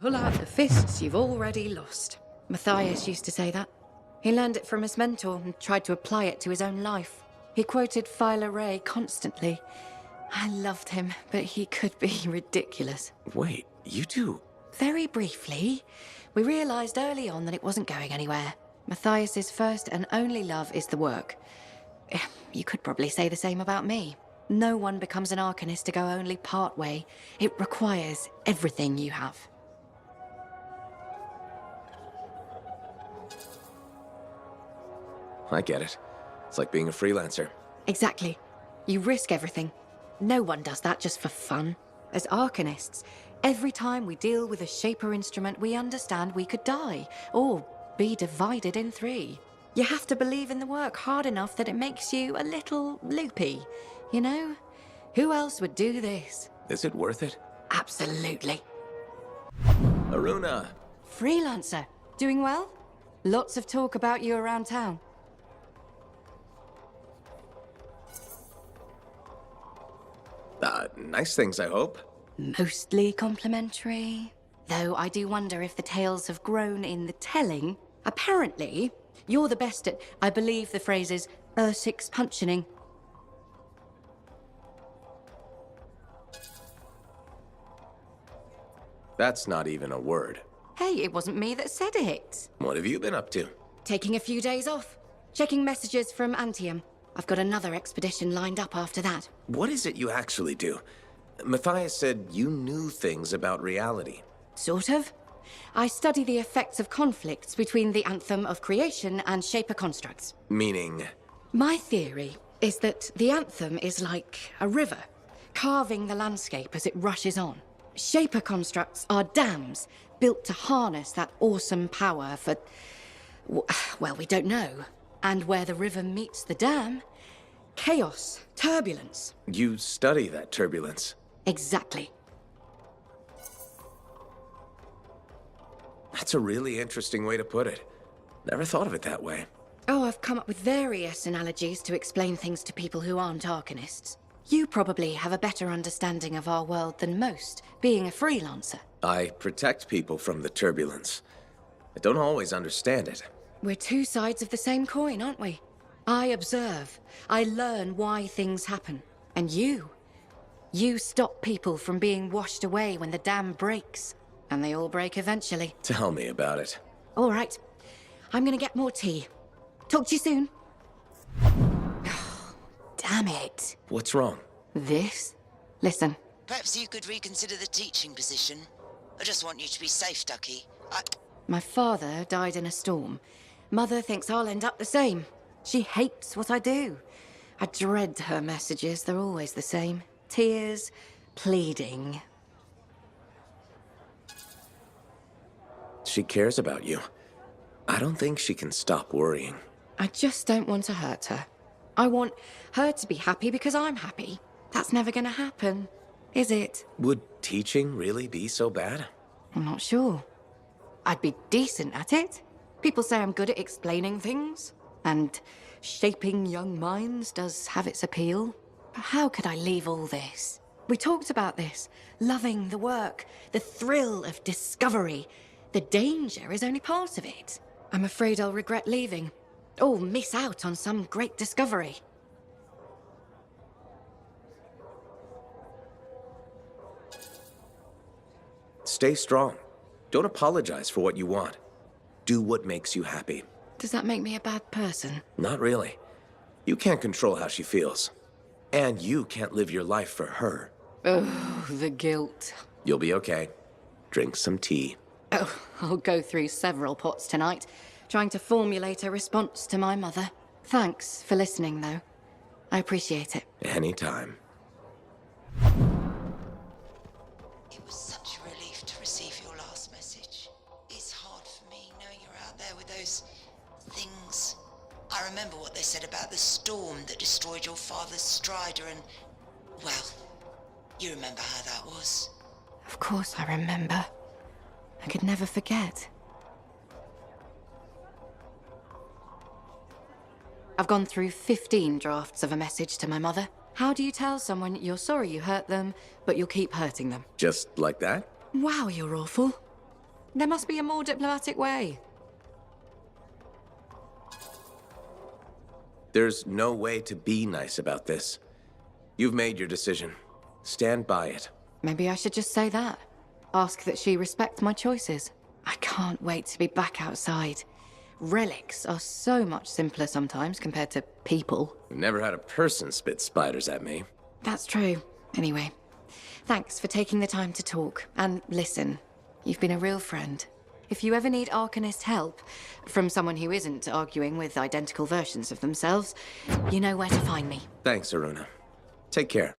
pull out the fists you've already lost. Matthias used to say that. He learned it from his mentor and tried to apply it to his own life. He quoted Phyla Ray constantly. I loved him, but he could be ridiculous. Wait, you two... Very briefly, we realized early on that it wasn't going anywhere. Matthias's first and only love is the work. You could probably say the same about me. No one becomes an Arcanist to go only part way. It requires everything you have. I get it. It's like being a freelancer. Exactly. You risk everything. No one does that just for fun. As Arcanists, every time we deal with a Shaper instrument, we understand we could die, or be divided in 3. You have to believe in the work hard enough that it makes you a little loopy, you know? Who else would do this? Is it worth it? Absolutely. Aruna! Freelancer. Doing well? Lots of talk about you around town. Nice things, I hope. Mostly complimentary. Though I do wonder if the tales have grown in the telling. Apparently, you're the best at, I believe the phrase is, Ursix punching. That's not even a word. Hey, it wasn't me that said it. What have you been up to? Taking a few days off. Checking messages from Anthem. I've got another expedition lined up after that. What is it you actually do? Matthias said you knew things about reality. Sort of. I study the effects of conflicts between the Anthem of creation and Shaper constructs. Meaning? My theory is that the Anthem is like a river, carving the landscape as it rushes on. Shaper constructs are dams built to harness that awesome power for... well, we don't know. And where the river meets the dam, chaos, turbulence. You study that turbulence. Exactly. That's a really interesting way to put it. Never thought of it that way. Oh, I've come up with various analogies to explain things to people who aren't Arcanists. You probably have a better understanding of our world than most, being a freelancer. I protect people from the turbulence. I don't always understand it. We're two sides of the same coin, aren't we? I observe. I learn why things happen. And you stop people from being washed away when the dam breaks. And they all break eventually. Tell me about it. All right. I'm gonna get more tea. Talk to you soon. Damn it. What's wrong? This? Listen. Perhaps you could reconsider the teaching position. I just want you to be safe, Ducky. My father died in a storm. Mother thinks I'll end up the same. She hates what I do. I dread her messages. They're always the same. Tears, pleading. She cares about you. I don't think she can stop worrying. I just don't want to hurt her. I want her to be happy because I'm happy. That's never gonna happen, is it? Would teaching really be so bad? I'm not sure. I'd be decent at it. People say I'm good at explaining things, and shaping young minds does have its appeal. But how could I leave all this? We talked about this. Loving the work, the thrill of discovery. The danger is only part of it. I'm afraid I'll regret leaving, or miss out on some great discovery. Stay strong. Don't apologize for what you want. Do what makes you happy. Does that make me a bad person? Not really. You can't control how she feels. And you can't live your life for her. Oh, the guilt. You'll be okay. Drink some tea. Oh, I'll go through several pots tonight, trying to formulate a response to my mother. Thanks for listening, though. I appreciate it. Anytime. It was such a relief to receive your last message. It's hard for me knowing you're out there with those things. I remember what they said about the storm that destroyed your father's Strider and... well, you remember how that was. Of course I remember. I could never forget. I've gone through 15 drafts of a message to my mother. How do you tell someone you're sorry you hurt them, but you'll keep hurting them? Just like that? Wow, you're awful. There must be a more diplomatic way. There's no way to be nice about this. You've made your decision. Stand by it. Maybe I should just say that. Ask that she respect my choices. I can't wait to be back outside. Relics are so much simpler sometimes compared to people. I've never had a person spit spiders at me. That's true. Anyway, thanks for taking the time to talk and listen. You've been a real friend. If you ever need Arcanist help from someone who isn't arguing with identical versions of themselves, you know where to find me. Thanks, Aruna. Take care.